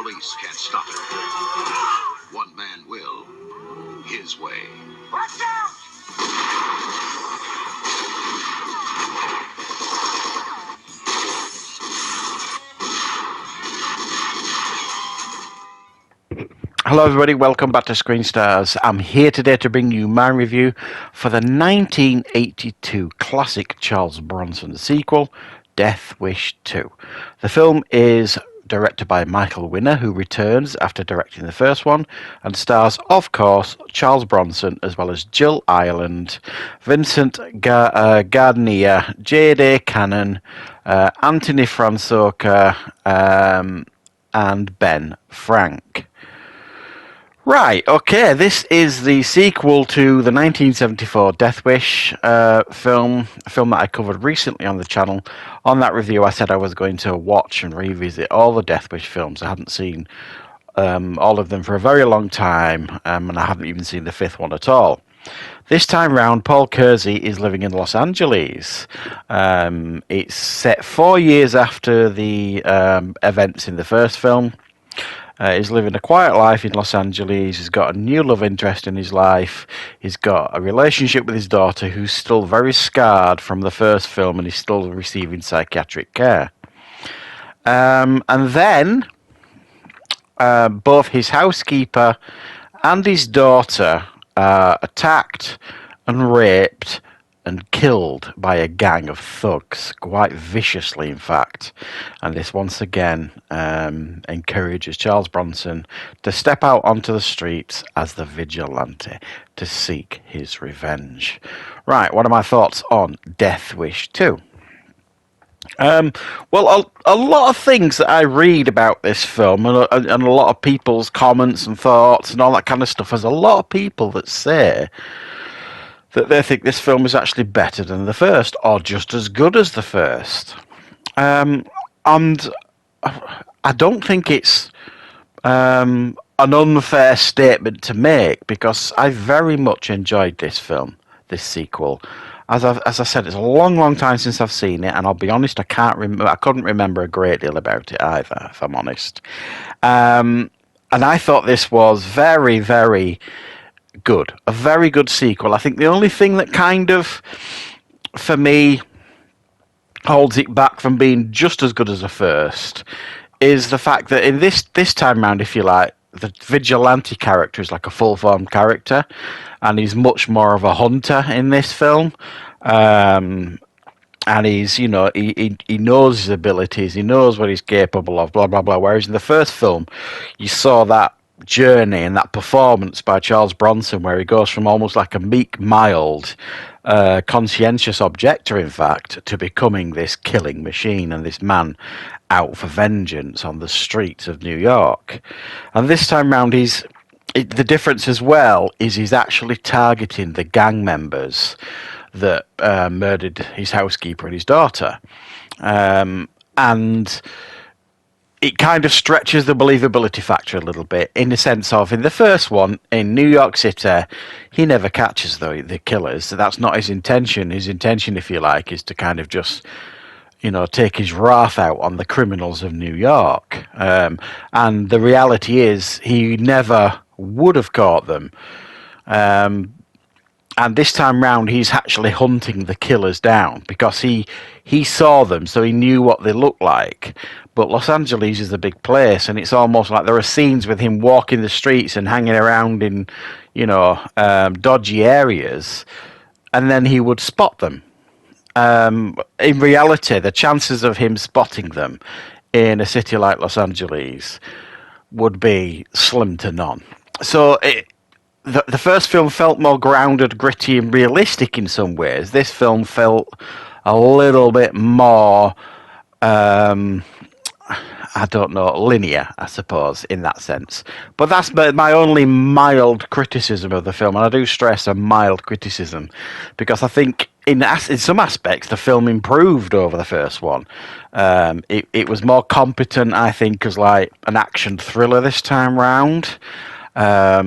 police can't stop it. One man will. His way. Watch out! Hello everybody, welcome back to Screenstars. I'm here today to bring you my review for the 1982 classic Charles Bronson sequel, Death Wish 2. The film is directed by Michael Winner, who returns after directing the first one, and stars, of course, Charles Bronson, as well as Jill Ireland, Vincent Gardner, J.D. Cannon, Anthony Francoca, and Ben Frank. Right, okay, this is the sequel to the 1974 Death Wish film, a film that I covered recently on the channel. On that review, I said I was going to watch and revisit all the Death Wish films. I hadn't seen all of them for a very long time, and I haven't even seen the fifth one at all. This time round, Paul Kersey is living in Los Angeles. It's set 4 years after the events in the first film. He's living a quiet life in Los Angeles. He's got a new love interest in his life. He's got a relationship with his daughter who's still very scarred from the first film, and he's still receiving psychiatric care. And then both his housekeeper and his daughter are attacked and raped and killed by a gang of thugs, quite viciously in fact. And this once again encourages Charles Bronson to step out onto the streets as the vigilante to seek his revenge. Right, what are my thoughts on Death Wish 2? Well, a lot of things that I read about this film and a lot of people's comments and thoughts and all that kind of stuff, there's a lot of people that say that they think this film is actually better than the first, or just as good as the first. And I don't think it's an unfair statement to make, because I very much enjoyed this film, this sequel. As I said, it's a long, long time since I've seen it, and I'll be honest, I couldn't remember a great deal about it either, if I'm honest. And I thought this was very, very good. A very good sequel. I think the only thing that kind of, for me, holds it back from being just as good as the first is the fact that in this time round, if you like, the vigilante character is like a full-formed character, and he's much more of a hunter in this film. And he's, he knows his abilities, he knows what he's capable of, blah, blah, blah. Whereas in the first film, you saw that journey and that performance by Charles Bronson where he goes from almost like a meek, mild, conscientious objector, in fact, to becoming this killing machine and this man out for vengeance on the streets of New York. And this time round, the difference as well is he's actually targeting the gang members that murdered his housekeeper and his daughter. And it kind of stretches the believability factor a little bit, in the sense of, in the first one, in New York City, he never catches the killers. So that's not his intention. His intention, if you like, is to kind of just, take his wrath out on the criminals of New York. And the reality is, he never would have caught them. And this time round, he's actually hunting the killers down, because he saw them, so he knew what they looked like. But Los Angeles is a big place, and it's almost like there are scenes with him walking the streets and hanging around in, dodgy areas, and then he would spot them. In reality, the chances of him spotting them in a city like Los Angeles would be slim to none. So the first film felt more grounded, gritty, and realistic in some ways. This film felt a little bit more, linear, I suppose, in that sense. But that's my only mild criticism of the film, and I do stress a mild criticism, because I think in some aspects the film improved over the first one. It was more competent, I think, as like an action thriller this time round. The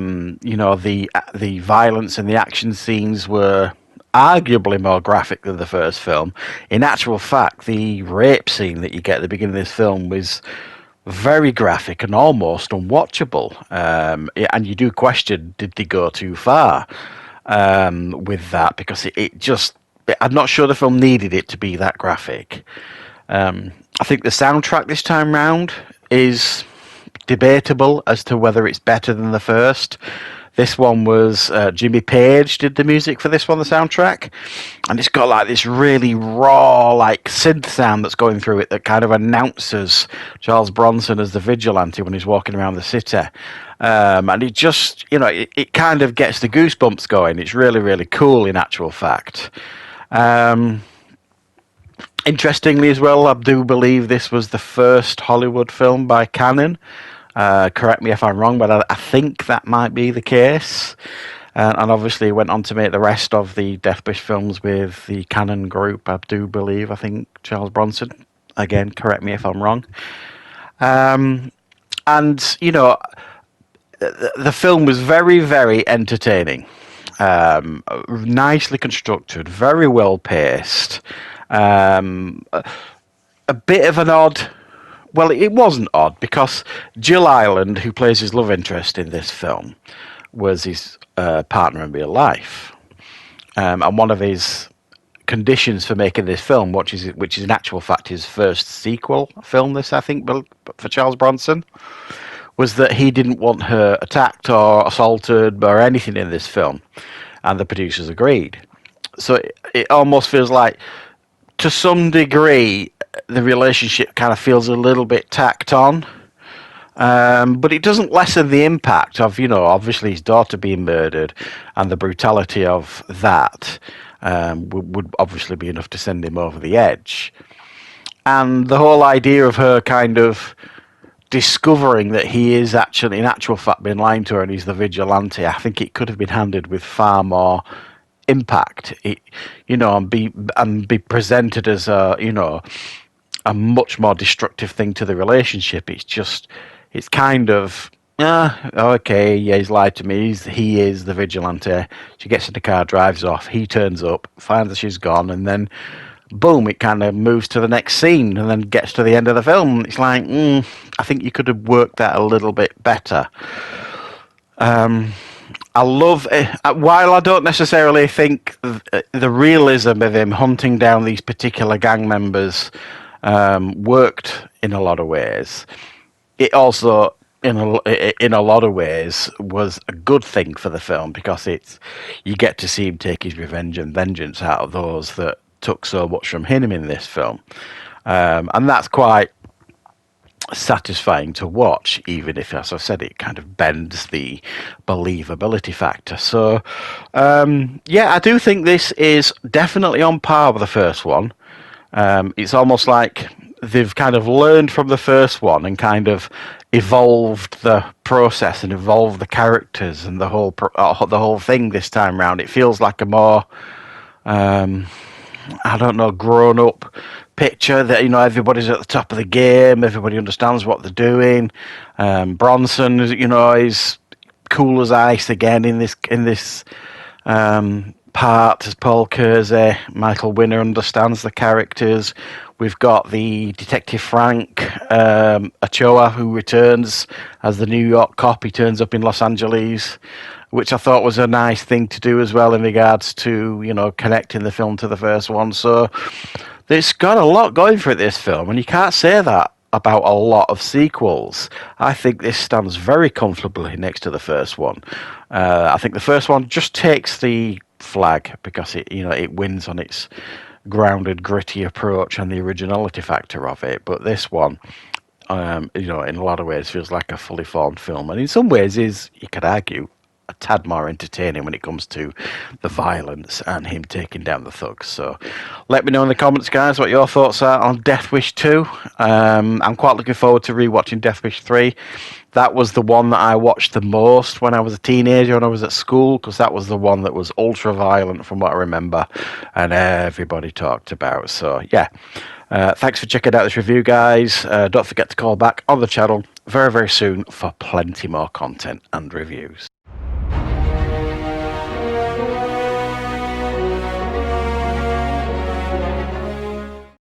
violence and the action scenes were arguably more graphic than the first film. In actual fact, the rape scene that you get at the beginning of this film was very graphic and almost unwatchable. And you do question, did they go too far with that? Because it just, I'm not sure the film needed it to be that graphic. I think the soundtrack this time round is debatable as to whether it's better than the first. This one was Jimmy Page did the music for this one, the soundtrack, and it's got like this really raw, like synth sound that's going through it that kind of announces Charles Bronson as the vigilante when he's walking around the city, and it just, it kind of gets the goosebumps going. It's really, really cool in actual fact. Interestingly as well, I do believe this was the first Hollywood film by Cannon. Correct me if I'm wrong, but I think that might be the case. And obviously went on to make the rest of the Death Wish films with the Cannon group, I do believe. I think Charles Bronson. Again, correct me if I'm wrong. And, the film was very, very entertaining. Nicely constructed, very well paced. A bit of an odd... Well, it wasn't odd, because Jill Ireland, who plays his love interest in this film, was his partner in real life. And one of his conditions for making this film, which is in actual fact his first sequel film, this, I think, for Charles Bronson, was that he didn't want her attacked or assaulted or anything in this film. And the producers agreed. So it almost feels like, to some degree, the relationship kind of feels a little bit tacked on, but it doesn't lessen the impact of, obviously his daughter being murdered, and the brutality of that would obviously be enough to send him over the edge. And the whole idea of her kind of discovering that he is actually, in actual fact, been lying to her and he's the vigilante, I think it could have been handled with far more impact, and be presented as a much more destructive thing to the relationship. It's kind of, okay, yeah, he's lied to me. He is the vigilante. She gets in the car, drives off. He turns up, finds that she's gone, and then boom, it kind of moves to the next scene, and then gets to the end of the film. It's like, I think you could have worked that a little bit better. I love it. While I don't necessarily think the realism of him hunting down these particular gang members worked in a lot of ways, it also, in a lot of ways, was a good thing for the film, because you get to see him take his revenge and vengeance out of those that took so much from him in this film, and that's quite satisfying to watch, even if, as I said, it kind of bends the believability factor. So I do think this is definitely on par with the first one. It's almost like they've kind of learned from the first one and kind of evolved the process and evolved the characters and the whole thing this time round. It feels like a more grown up picture that, everybody's at the top of the game, everybody understands what they're doing. Bronson, is cool as ice again in this part as Paul Kersey. Michael Winner understands the characters. We've got the Detective Frank Ochoa, who returns as the New York cop. He turns up in Los Angeles, which I thought was a nice thing to do as well in regards to, connecting the film to the first one. So it's got a lot going for it, this film, and you can't say that about a lot of sequels. I think this stands very comfortably next to the first one. I think the first one just takes the flag because it wins on its grounded, gritty approach and the originality factor of it. But this one, in a lot of ways, feels like a fully formed film, and in some ways is, you could argue, a tad more entertaining when it comes to the violence and him taking down the thugs. So let me know in the comments, guys, what your thoughts are on Death Wish 2. I'm quite looking forward to rewatching Death Wish 3. That was the one that I watched the most when I was a teenager, when I was at school, because that was the one that was ultra violent from what I remember and everybody talked about. So yeah, thanks for checking out this review, guys. Don't forget to call back on the channel very, very soon for plenty more content and reviews.